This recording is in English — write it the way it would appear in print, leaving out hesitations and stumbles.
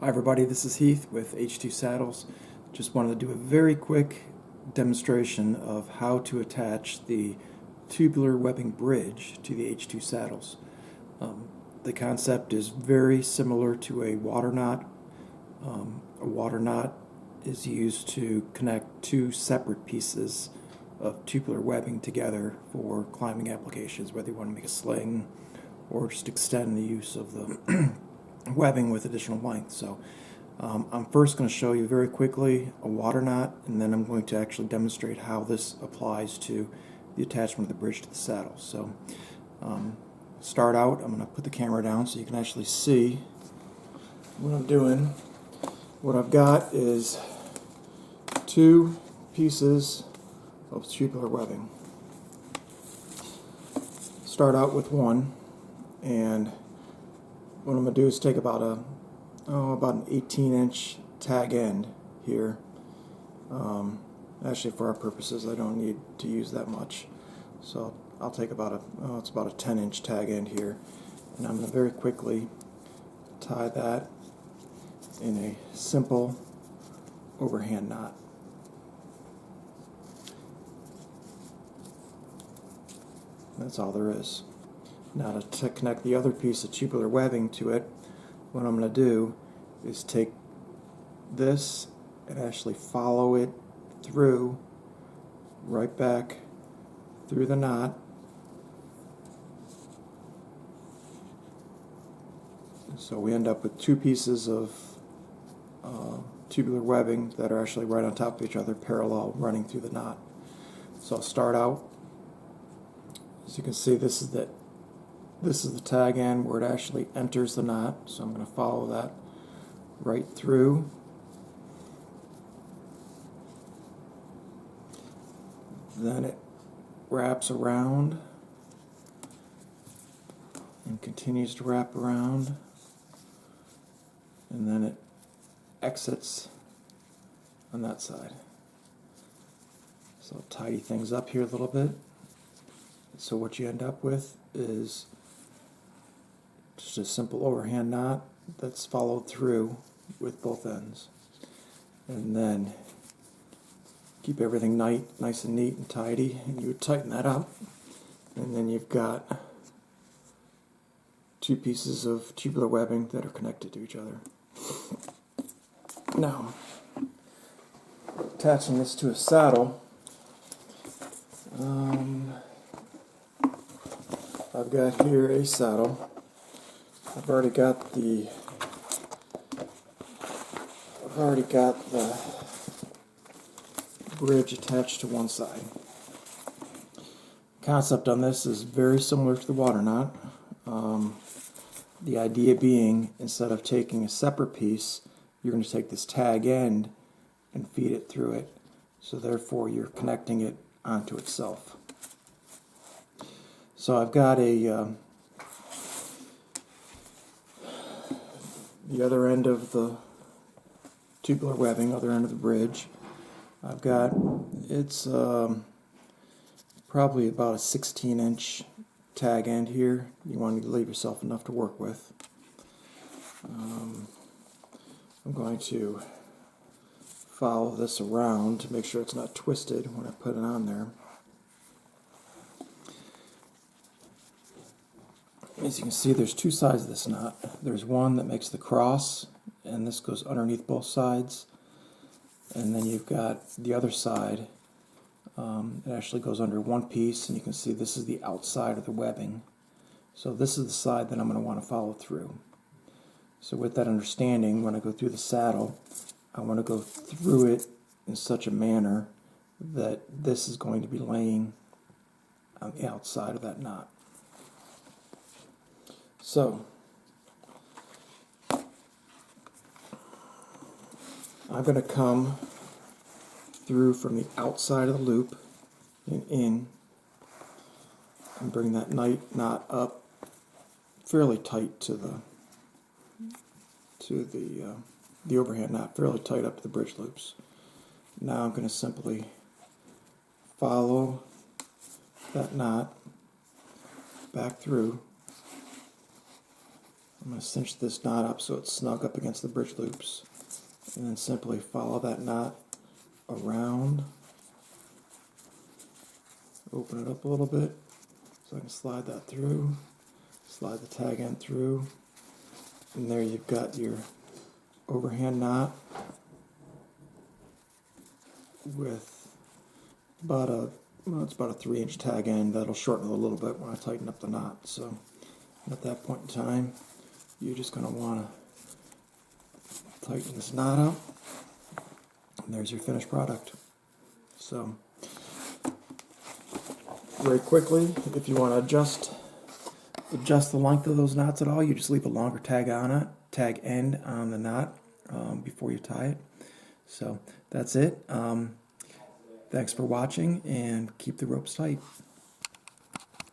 Hi everybody, this is Heath with H2 Saddles. Just wanted to do a very quick demonstration of how to attach the tubular webbing bridge to the H2 saddles. The concept is very similar to a water knot. A water knot is used to connect two separate pieces of tubular webbing together for climbing applications, whether you want to make a sling or just extend the use of the webbing with additional length. So I'm first going to show you very quickly a water knot, and then I'm going to actually demonstrate how this applies to the attachment of the bridge to the saddle. So start out, I'm going to put the camera down so you can actually see what I'm doing. What I've got is two pieces of tubular webbing. Start out with one, and what I'm going to do is take about an 18-inch tag end here. Actually, for our purposes, I don't need to use that much, so I'll take about it's about a 10-inch tag end here, and I'm going to very quickly tie that in a simple overhand knot. That's all there is. Now to connect the other piece of tubular webbing to it, what I'm going to do is take this and actually follow it through, right back through the knot. So we end up with two pieces of tubular webbing that are actually right on top of each other, parallel, running through the knot. So I'll start out. As you can see, this is the tag end where it actually enters the knot, so I'm going to follow that right through. Then it wraps around and continues to wrap around, and then it exits on that side. So I'll tidy things up here a little bit. So what you end up with is just a simple overhand knot that's followed through with both ends. And then keep everything nice and neat and tidy, and you would tighten that up. And then you've got two pieces of tubular webbing that are connected to each other. Now, attaching this to a saddle, I've got here a saddle. I've already got the bridge attached to one side. Concept on this is very similar to the water knot. The idea being, instead of taking a separate piece, you're going to take this tag end and feed it through it. So therefore you're connecting it onto itself. So I've got the other end of the tubular webbing, other end of the bridge. I've got, it's probably about a 16-inch tag end here. You want to leave yourself enough to work with. I'm going to follow this around to make sure it's not twisted when I put it on there. As you can see, there's two sides of this knot. There's one that makes the cross, and this goes underneath both sides. And then you've got the other side. It actually goes under one piece, and you can see this is the outside of the webbing. So this is the side that I'm going to want to follow through. So with that understanding, when I go through the saddle, I want to go through it in such a manner that this is going to be laying on the outside of that knot. So I'm going to come through from the outside of the loop and in, and bring that knot up fairly tight to the overhand knot, fairly tight up to the bridge loops. Now I'm going to simply follow that knot back through I'm going to cinch this knot up so it's snug up against the bridge loops, and then simply follow that knot around, open it up a little bit so I can slide that through, slide the tag end through, and there you've got your overhand knot with about a, well, it's about a 3-inch tag end. That'll shorten it a little bit when I tighten up the knot. So at that point in time, you're just going to want to tighten this knot up, and there's your finished product. So very quickly, if you want to adjust the length of those knots at all, you just leave a longer tag end on the knot before you tie it. So that's it. Thanks for watching, and keep the ropes tight.